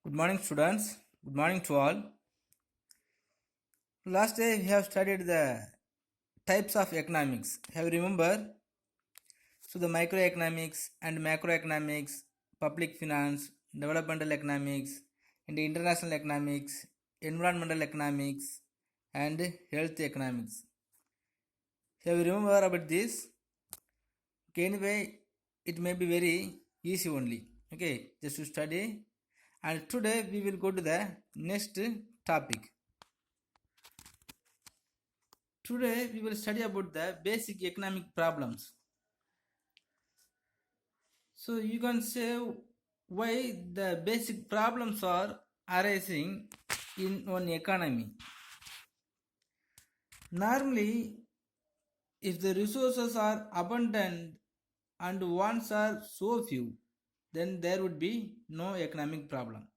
Good morning, students. Good morning to all. Last day we have studied the types of economics. Have you remember? So the microeconomics and macroeconomics, public finance, developmental economics, and international economics, environmental economics, and health economics. Have you remember about this? Okay, anyway, it may be very easy only. Okay, just to study. And today we will go to the next topic. Today we will study about the basic economic problems. So you can say why the basic problems are arising in one economy. Normally, if the resources are abundant and wants are so few, then there would be no economic problem.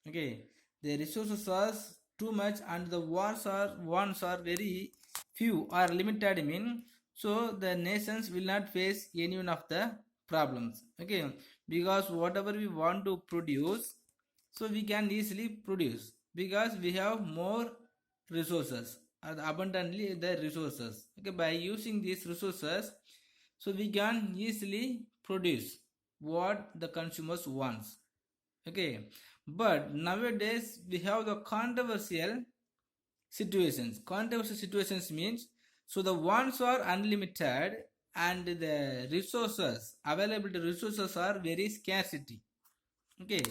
Okay, the resources are too much and the wants are very few or limited mean, so the nations will not face any one of the problems. Okay, because whatever we want to produce, so we can easily produce because we have more resources or abundantly the resources. Okay, by using these resources, so we can easily produce what the consumers wants. Okay, but nowadays we have the controversial situations means, so the wants are unlimited and the resources available resources are very scarcity. Okay,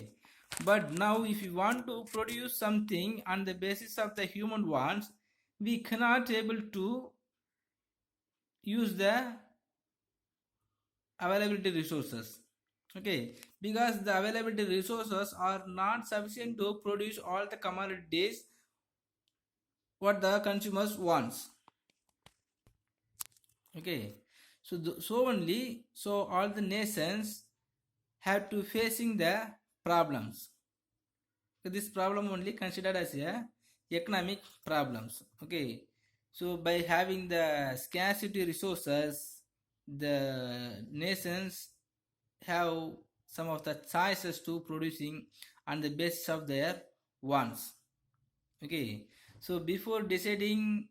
but now if you want to produce something on the basis of the human wants, we cannot able to use the availability resources. Okay, because the availability resources are not sufficient to produce all the commodities what the consumers wants. Okay, so only so all the nations have to facing the problems. So this problem only considered as a economic problems. Okay, so by having the scarcity resources, the nations have some of the choices to producing on the basis of their wants. Okay, so before deciding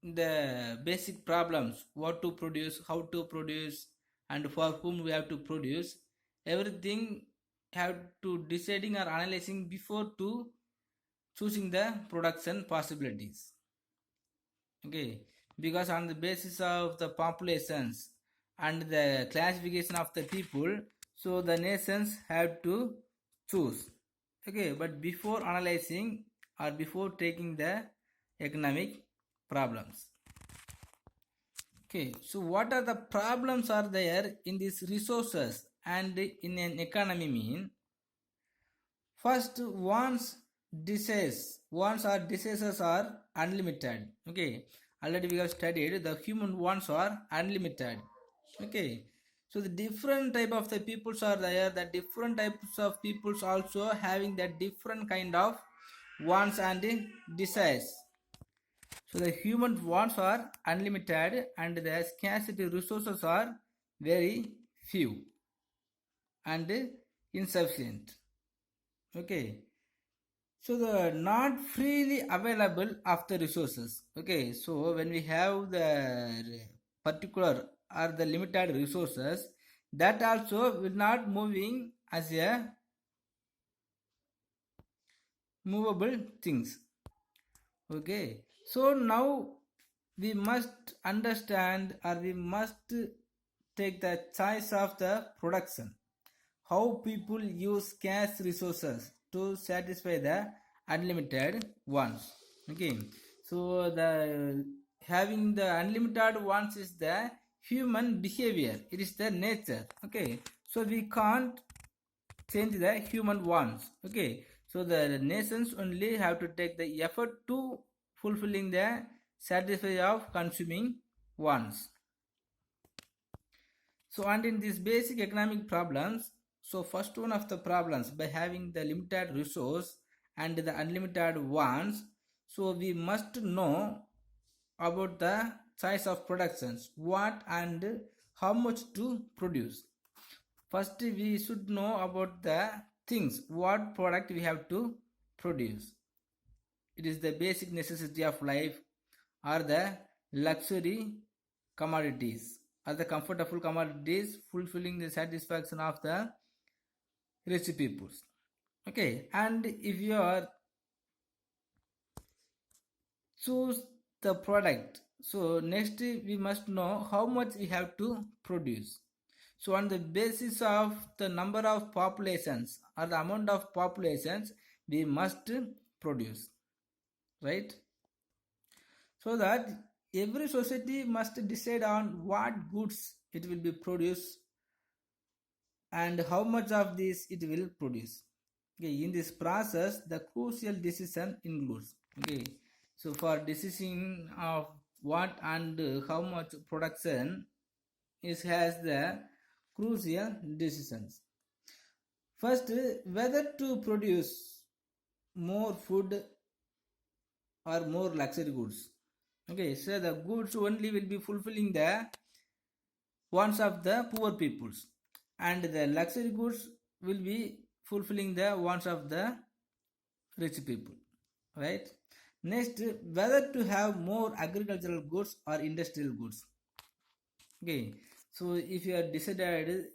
the basic problems, what to produce, how to produce, and for whom we have to produce, everything have to deciding or analyzing before to choosing the production possibilities. Okay, because on the basis of the populations and the classification of the people, so the nations have to choose. Okay, but before analyzing or before taking the economic problems. Okay, so what are the problems are there in these resources and in an economy mean? First, wants or diseases are unlimited. Okay, already we have studied the human wants are unlimited. Okay, so the different type of the peoples are there. The different types of peoples also having that different kind of wants and desires. So the human wants are unlimited and the scarcity resources are very few and insufficient. Okay, so the not freely available of the resources. Okay, so when we have the particular or the limited resources, that also will not moving as a movable things. Okay, so now we must understand or we must take the choice of the production, how people use scarce resources to satisfy the unlimited wants. Okay, so the having the unlimited wants is the human behavior, it is the nature. Okay, so we can't change the human wants. Okay, so the nations only have to take the effort to fulfilling the satisfy of consuming wants. So and in these basic economic problems, so first one of the problems, by having the limited resource and the unlimited wants, so we must know about the size of productions, what and how much to produce. First we should know about the things, what product we have to produce. It is the basic necessity of life, or the luxury commodities, or the comfortable commodities fulfilling the satisfaction of the rich peoples. Okay, and if you are choose the product, so next we must know how much we have to produce. So on the basis of the number of populations or the amount of populations, we must produce, right? So that every society must decide on what goods it will be produced and how much of this it will produce. Okay, in this process, the crucial decision includes. Okay, so for decision of what and how much production is has the crucial decisions. First, whether to produce more food or more luxury goods. Okay, so the goods only will be fulfilling the wants of the poor peoples, and the luxury goods will be fulfilling the wants of the rich people, right? Next, whether to have more agricultural goods or industrial goods. Okay, so if you have decided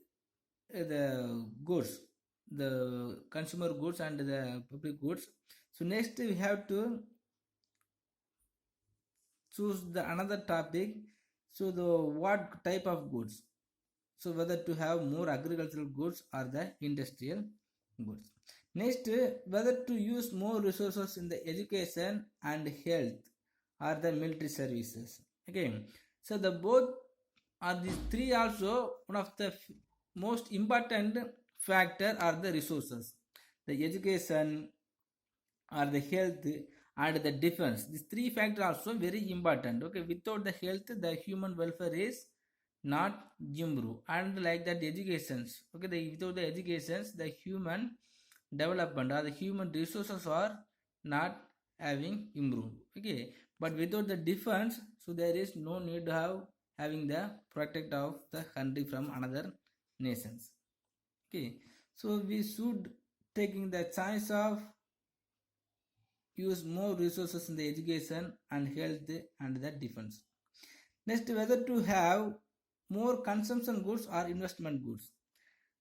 the goods, the consumer goods and the public goods, so next we have to choose the another topic. So the what type of goods, so whether to have more agricultural goods or the industrial goods. Next, whether to use more resources in the education and health or the military services. Okay, so the both are these three also one of the most important factor are the resources, the education or the health and the defense. These three factors are also very important. Okay, without the health, the human welfare is not improve, and like that educations. Okay, without the educations, the human development or the human resources are not having improved. Okay, but without the defense, so there is no need to have having the protect of the country from another nations. Okay, so we should taking the choice of use more resources in the education and health and the defense. Next, whether to have more consumption goods or investment goods.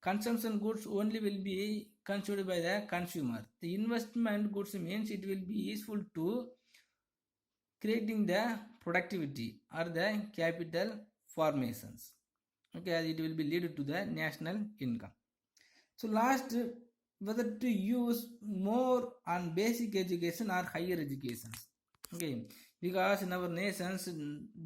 Consumption goods only will be consumed by the consumer. The investment goods means it will be useful to creating the productivity or the capital formations. Okay, as it will be lead to the national income. So last, whether to use more on basic education or higher education. Okay, because in our nations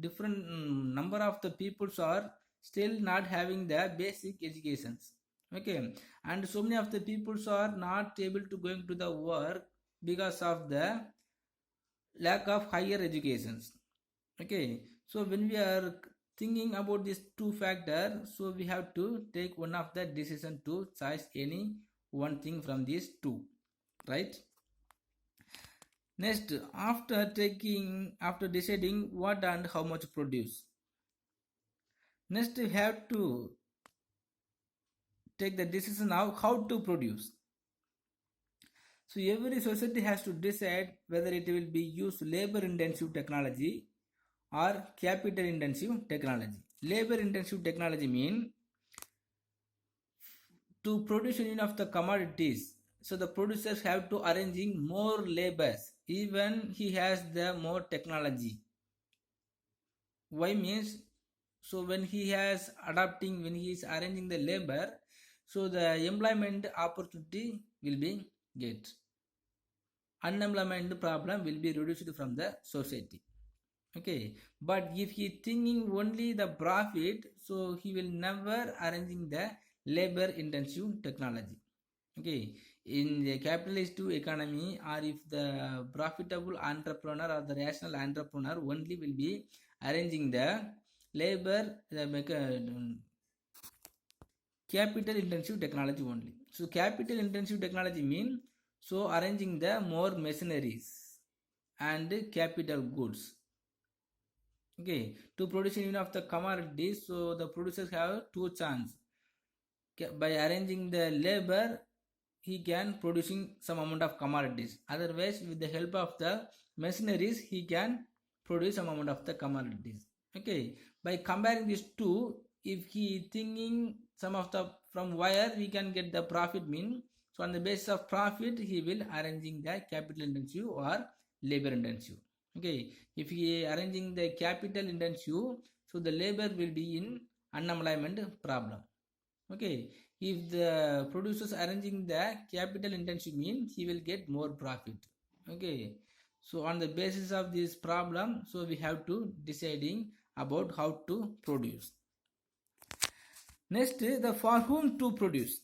different number of the peoples are still not having the basic educations. Okay, and so many of the peoples are not able to going to the work because of the lack of higher educations. Okay, so when we are thinking about these two factors, so we have to take one of the decision to choose any one thing from these two, right? Next, after deciding what and how much produce, next we have to take the decision of how to produce. So every society has to decide whether it will be use labor intensive technology or capital intensive technology. Labor intensive technology mean to produce any of the commodities, so the producers have to arranging more labors even he has the more technology. Why means, so when he has adapting, when he is arranging the labor, so the employment opportunity will be get, unemployment problem will be reduced from the society. Okay, but if he thinking only the profit, so he will never arranging the labor intensive technology. Okay, in the capitalist economy, or if the profitable entrepreneur or the rational entrepreneur only will be arranging the labor, the capital intensive technology only. So capital intensive technology mean, so arranging the more machineries and capital goods. Okay, to produce any of the commodities, so the producers have two chance by arranging the labor he can producing some amount of commodities. Otherwise, with the help of the machineries, he can produce some amount of the commodities. Okay, by comparing these two, if he thinking some of the from where we can get the profit mean, so on the basis of profit he will arranging the capital intensive or labor intensive. Okay, if he arranging the capital intensive, so the labor will be in unemployment problem. Okay, if the producers arranging the capital intensive means he will get more profit. Okay, so on the basis of this problem, so we have to deciding about how to produce. Next, the for whom to produce,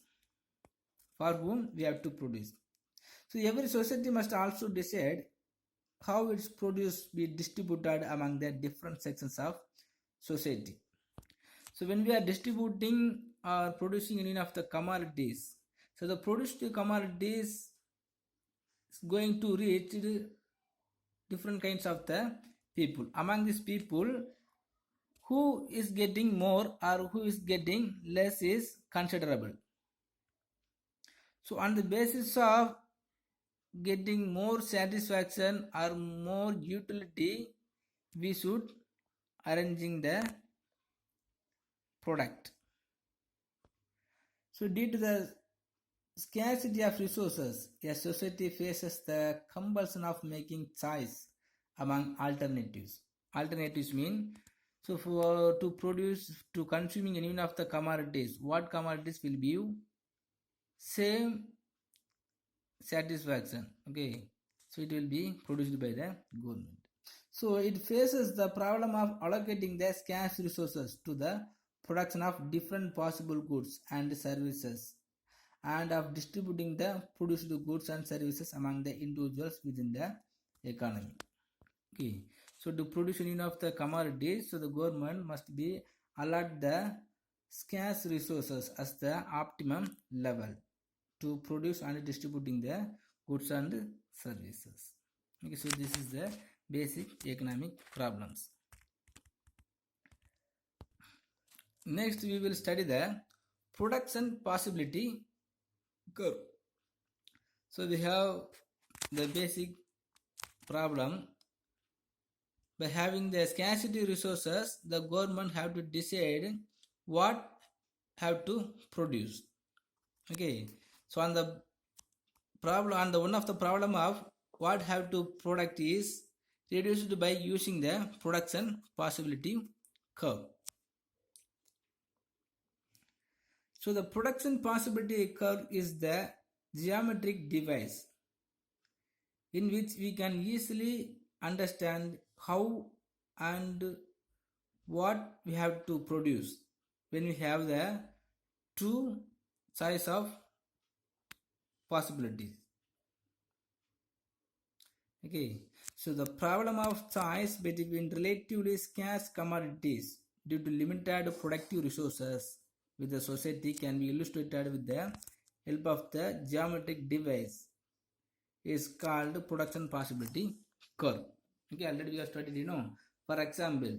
for whom we have to produce. So every society must also decide how its produce be distributed among the different sections of society. So when we are distributing or producing any of the commodities, so the produced commodities is going to reach different kinds of the people. Among these people, who is getting more or who is getting less is considerable. So on the basis of getting more satisfaction or more utility, we should arranging the product. So due to the scarcity of resources, a society faces the compulsion of making choice among alternatives. Alternatives mean, so for to produce, to consuming any of the commodities, what commodities will give same satisfaction. Okay, so it will be produced by the government. So it faces the problem of allocating the scarce resources to the production of different possible goods and services, and of distributing the produced goods and services among the individuals within the economy. Okay, so to produce any of the commodities, so the government must be allot the scarce resources as the optimum level to produce and distributing the goods and services. Okay, so this is the basic economic problems. Next, we will study the production possibility curve. So we have the basic problem. By having the scarcity resources, the government have to decide what have to produce. Okay, so on the problem, on the one of the problem of what have to product is reduced by using the production possibility curve. So the production possibility curve is the geometric device in which we can easily understand how and what we have to produce when we have the two choice of possibilities. Okay, so the problem of choice between relatively scarce commodities due to limited productive resources with the society can be illustrated with the help of the geometric device is called production possibility curve. Okay, already we have studied, For example,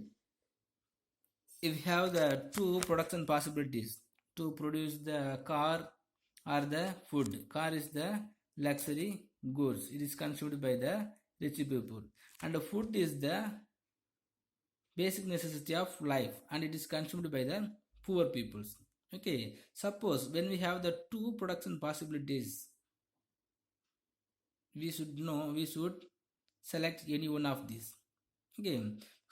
if we have the two production possibilities to produce the car or the food. Car is the luxury goods. It is consumed by the rich people. And the food is the basic necessity of life and it is consumed by the poor peoples. Okay, suppose when we have the two production possibilities, we should select any one of these. Okay,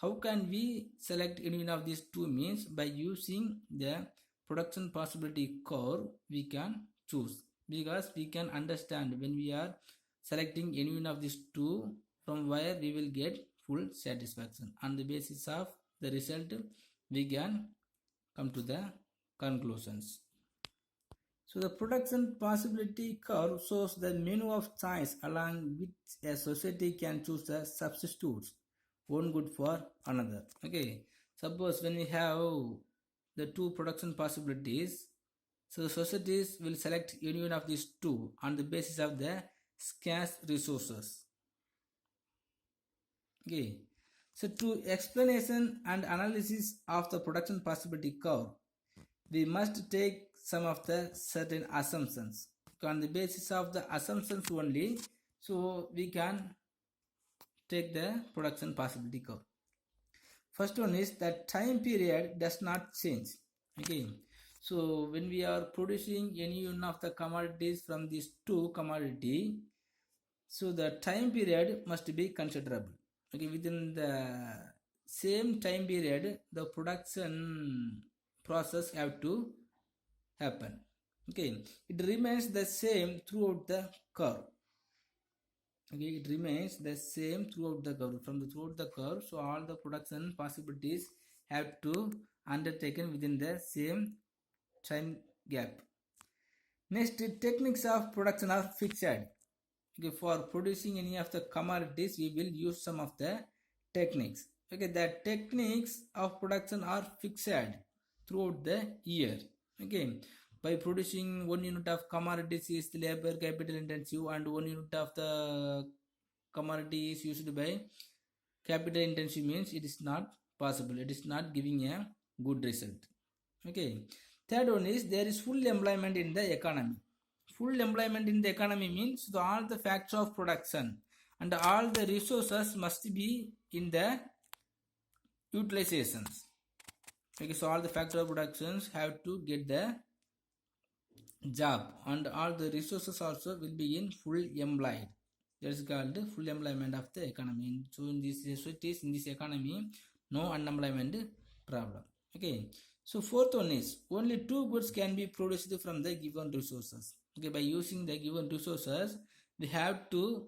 how can we select any one of these two means? By using the production possibility curve we can choose, because we can understand when we are selecting any one of these two from where we will get full satisfaction. On the basis of the result we can come to the conclusions. So the production possibility curve shows the menu of choice along which a society can choose the substitutes, one good for another. Okay, suppose when we have the two production possibilities, so the societies will select any one of these two on the basis of the scarce resources. Okay, so to explanation and analysis of the production possibility curve, we must take some of the certain assumptions. on the basis of the assumptions only, so we can take the production possibility curve. First one is that time period does not change. Okay, so when we are producing any one of the commodities from these two commodity, so the time period must be considerable. Okay, within the same time period, the production process have to happen. Okay, it remains the same throughout the curve. Okay, it remains the same throughout the curve. From the throughout the curve, so all the production possibilities have to undertaken within the same time gap. Next, techniques of production are fixed. Okay, for producing any of the commodities, we will use some of the techniques. Okay, the techniques of production are fixed throughout the year. Okay, by producing 1 unit of commodities is labor capital intensive, and 1 unit of the commodity is used by capital intensive, means it is not possible, it is not giving a good result. Okay, third one is there is full employment in the economy. Full employment in the economy means all the factors of production and all the resources must be in the utilizations. Okay, so all the factor of productions have to get the job, and all the resources also will be in full employed. That is called full employment of the economy. So in this societies, in this economy, no unemployment problem. Okay, so fourth one is only two goods can be produced from the given resources. Okay, by using the given resources, we have to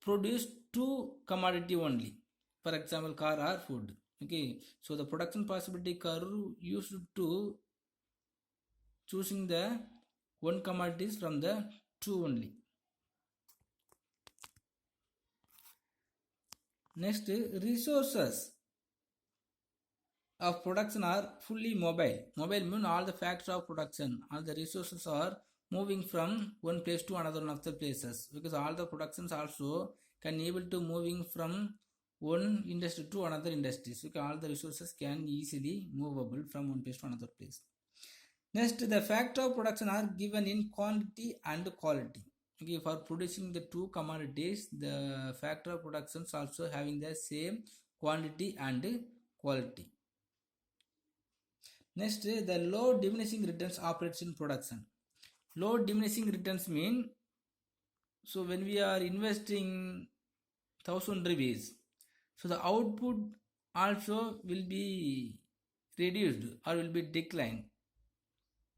produce two commodity only. For example, car or food. Okay, so the production possibility curve used to choosing the one commodities from the two only. Next, resources of production are fully mobile. Mobile means all the factors of production, all the resources are moving from one place to another one of the places, because all the productions also can able to moving from one industry to another industry. So all the resources can easily movable from one place to another place. Next, the factor of production are given in quantity and quality. Okay, for producing the two commodities, the factor of productions also having the same quantity and quality. Next, the low diminishing returns operates in production. Low diminishing returns mean, so when we are investing 1000 rupees, so the output also will be reduced or will be declined.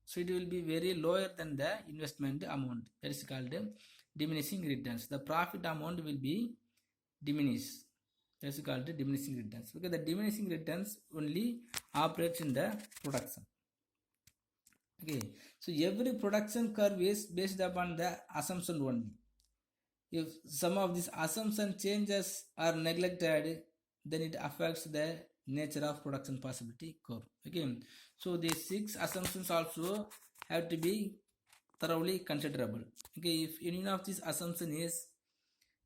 So it will be very lower than the investment amount. That is called diminishing returns. The profit amount will be diminished. That is called diminishing returns. Because the diminishing returns only operates in the production. Okay, so every production curve is based upon the assumption only. If some of these assumption changes are neglected, then it affects the nature of production possibility curve. Okay, so these 6 assumptions also have to be thoroughly considerable. Okay, if any of these assumption is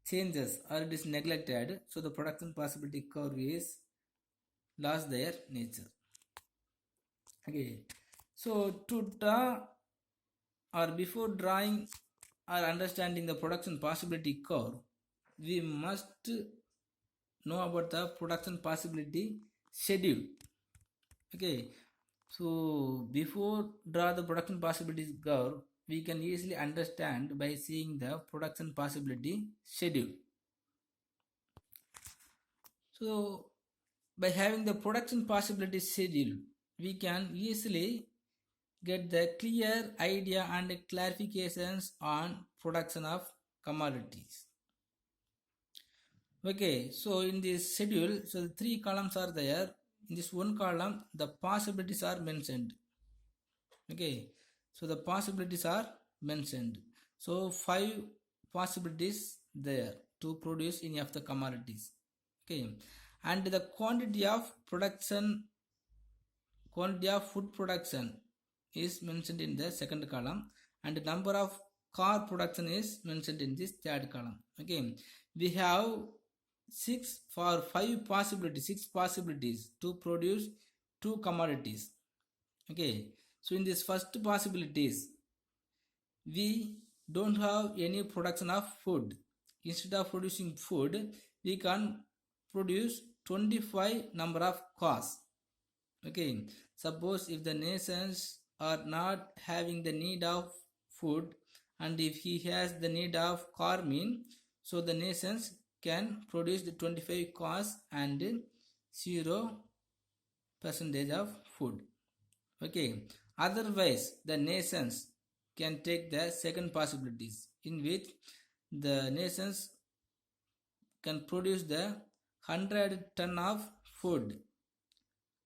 changes or it is neglected, so the production possibility curve is lost their nature. Okay, so to draw or before drawing or understanding the production possibility curve, we must know about the production possibility schedule. Okay, so before draw the production possibility curve, we can easily understand by seeing the production possibility schedule. So by having the production possibility schedule, we can easily get the clear idea and clarifications on production of commodities. Okay, so in this schedule, so the 3 columns are there. In this one column, the possibilities are mentioned. Okay, so the possibilities are mentioned. So 5 possibilities there to produce any of the commodities. Okay, and the quantity of production, quantity of food production is mentioned in the second column, and the number of car production is mentioned in this third column. Okay, we have 6 possibilities to produce 2 commodities. Okay, so in this first possibilities, we don't have any production of food. Instead of producing food, we can produce 25 number of cars. Okay, suppose if the nations are not having the need of food, and if he has the need of car mean, so the nations can produce the 25 cars and 0 percentage of food. Okay, otherwise the nations can take the second possibilities, in which the nations can produce the 100 ton of food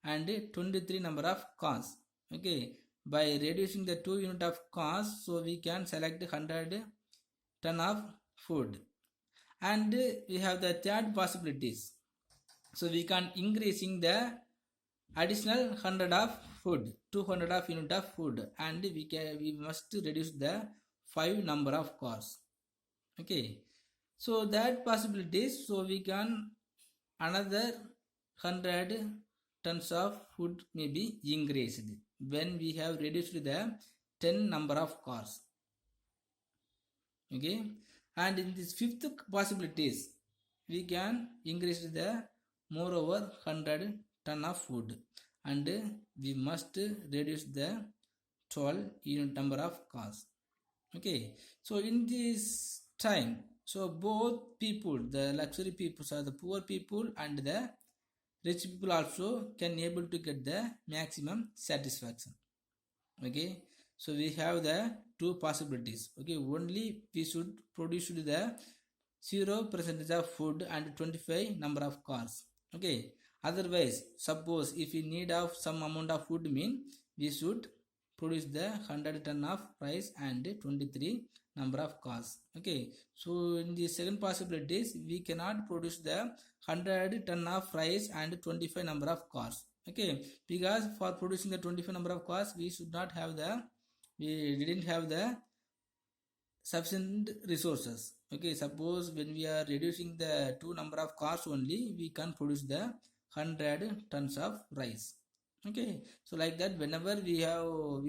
and 23 number of cars. Okay, by reducing the 2 unit of cost, so we can select 100 ton of food. And we have the third possibilities, so we can increasing the additional 100 of food, 200 of unit of food, and we must reduce the 5 number of cars. Okay, so that possibilities, so we can another 100 tons of food may be increased when we have reduced the 10 number of cars. Okay, and in this fifth possibilities, we can increase the moreover 100 ton of food, and we must reduce the 12 unit number of cars. Okay, so in this time, so both people, the luxury people or the poor people and the rich people also can able to get the maximum satisfaction. Okay, so we have the two possibilities. Okay, only we should produce the 0 percentage of food and 25 number of cars. Okay, otherwise suppose if we need of some amount of food mean, we should produce the 100 ton of rice and 23 number of cars. Okay, so in the second possibilities, we cannot produce the 100 ton of rice and 25 number of cars. Okay, because for producing the 25 number of cars, we didn't have the sufficient resources. Okay, suppose when we are reducing the 2 number of cars only, we can produce the 100 tons of rice. Okay, so like that, whenever we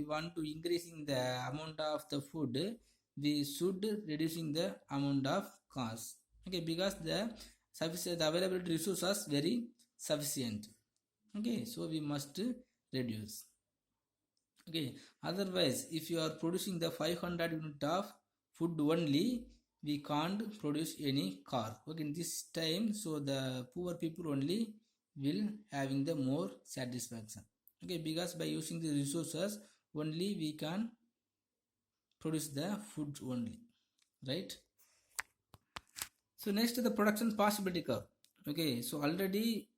want to increasing the amount of the food, we should reducing the amount of cars. Okay, because the available resources very sufficient. Okay, so we must reduce. Okay, otherwise if you are producing the 500 unit of food only, we can't produce any car. Okay, in this time, so the poor people only will having the more satisfaction. Okay, because by using the resources only, we can produce the food only, right? So next, the production possibility curve. Okay, so already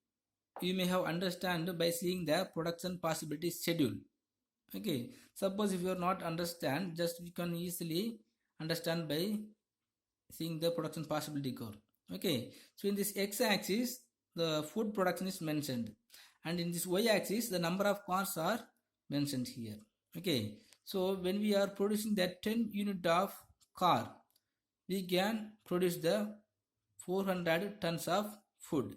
you may have understand by seeing the production possibility schedule. Okay, suppose if you are not understand, just we can easily understand by seeing the production possibility curve. Okay, so in this x-axis, the food production is mentioned, and in this y-axis, the number of cars are mentioned here. Okay, so when we are producing that 10 unit of car, we can produce the 400 tons of food.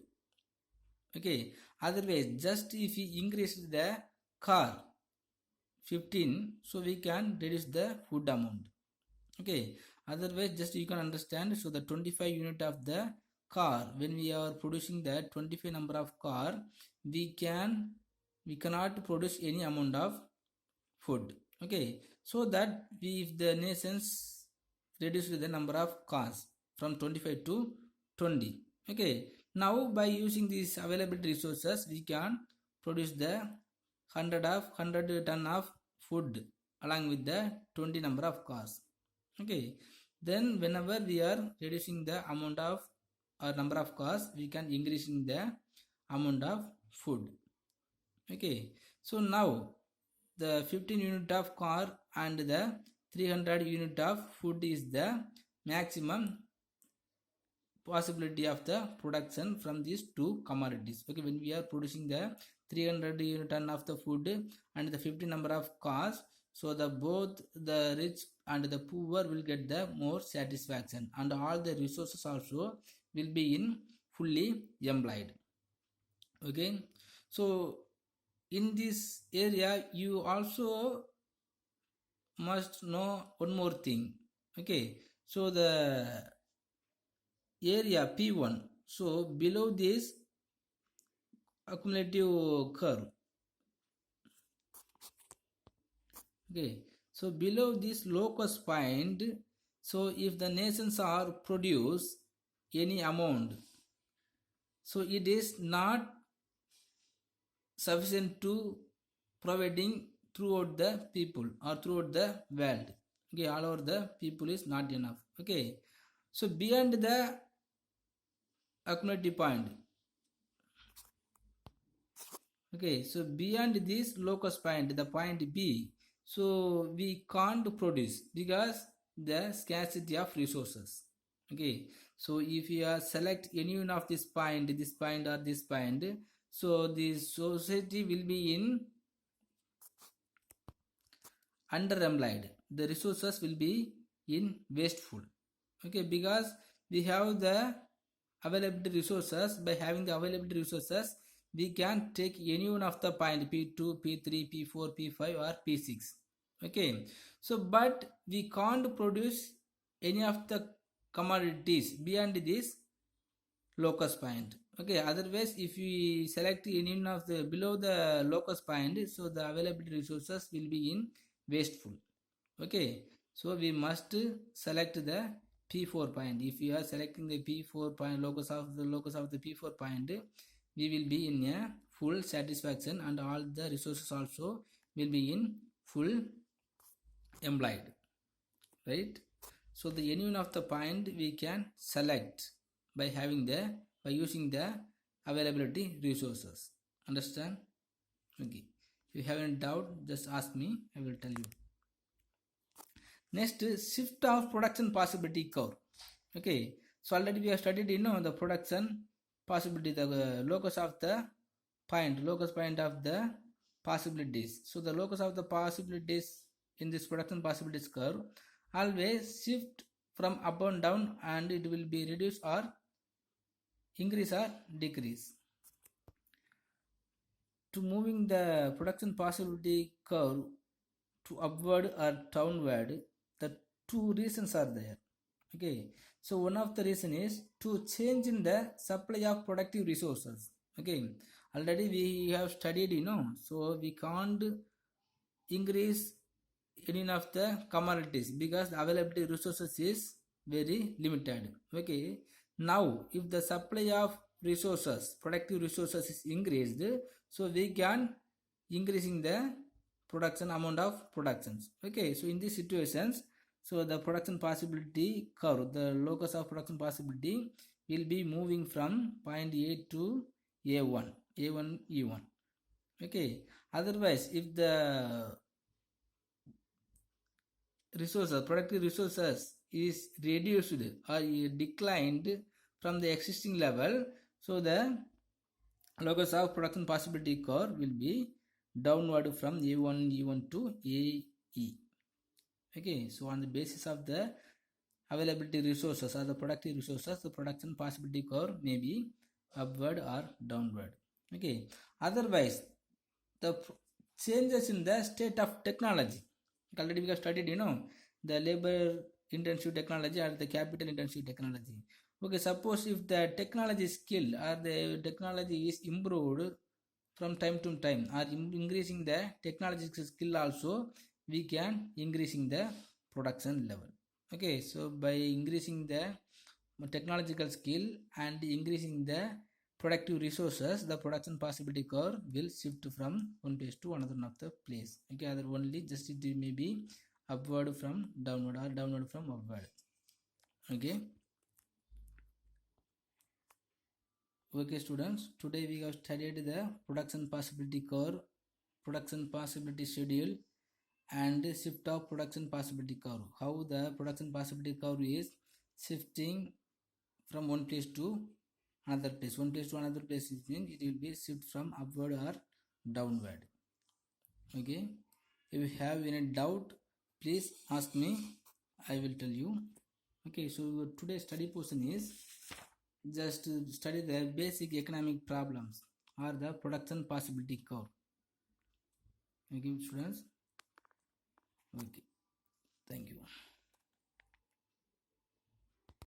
Okay, otherwise just if we increase the car 15, so we can reduce the food amount. Okay, otherwise just you can understand, so the 25 unit of the car, when we are producing that 25 number of car, we cannot produce any amount of food. Okay, so that if the nations reduce the number of cars from 25 to 20. Okay, now by using these available resources, we can produce the 100 ton of food along with the 20 number of cars. Okay, then whenever we are reducing the amount of number of cars, we can increasing the amount of food. Okay, so now the 15 unit of car and the 300 unit of food is the maximum possibility of the production from these two commodities. Okay, when we are producing the 300 unit ton of the food and the 50 number of cars, so the both the rich and the poor will get the more satisfaction, and all the resources also will be in fully employed. Okay, so in this area you also must know one more thing. Okay, so the area P1, so below this accumulative curve. Okay, so below this locus point, so if the nations are produce any amount, so it is not sufficient to providing throughout the people or throughout the world. Okay, all over the people is not enough. Okay, so beyond the accumulative point, okay, so beyond this locus point, the point B, so we can't produce because the scarcity of resources. Okay, so if you are select any one of this point or this point, so the society will be in underemployed, the resources will be in wasteful. Okay, because we have the available resources. By having the available resources, we can take any one of the point P2, P3, P4, P5 or P6. Okay, so but we can't produce any of the commodities beyond this locus point. Okay, otherwise if we select any one of the below the locus point, so the available resources will be in wasteful. Okay, so we must select the P4 point. If we are selecting the P4 point, locus of the P4 point, we will be in a full satisfaction and all the resources also will be in full employed, right? So the any one of the point we can select by using the availability resources. Understand? Okay, if you have any doubt, just ask me, I will tell you. Next, shift of production possibility curve. Okay, so already we have studied the production possibility, the locus of the locus point of the possibilities. So the locus of the possibilities in this production possibilities curve always shift from up and down, and it will be reduce or increase or decrease. To moving the production possibility curve to upward or downward, the two reasons are there. Okay, so one of the reason is to change in the supply of productive resources. Okay, already we have studied, so we can't increase any of the commodities because the availability resources is very limited. Okay, now if the supply of resources, productive resources is increased, so we can increasing the production amount of productions. Okay, so in these situations, so the production possibility curve, the locus of production possibility will be moving from point A to A1, E1. Okay, otherwise if the resources, productive resources is reduced or declined from the existing level, so the locus of production possibility curve will be downward from A1, E1 to AE. Okay, so on the basis of the availability resources or the productive resources, the production possibility curve may be upward or downward. Okay, otherwise the changes in the state of technology, already we have studied, the labor intensive technology or the capital intensive technology. Okay, suppose if the technology skill or the technology is improved from time to time or increasing the technological skill also, we can increasing the production level. Okay, so by increasing the technological skill and increasing the productive resources, the production possibility curve will shift from one place to another of the place. Okay, other only just it may be upward from downward or downward from upward. Okay. Okay students, today we have studied the production possibility curve, production possibility schedule and shift of production possibility curve. How the production possibility curve is shifting from one place to another place. One place to another place means it will be shift from upward or downward. Okay, if you have any doubt, please ask me, I will tell you. Okay, so today's study portion is just to study the basic economic problems or the production possibility curve. Okay students. Okay, Thank you.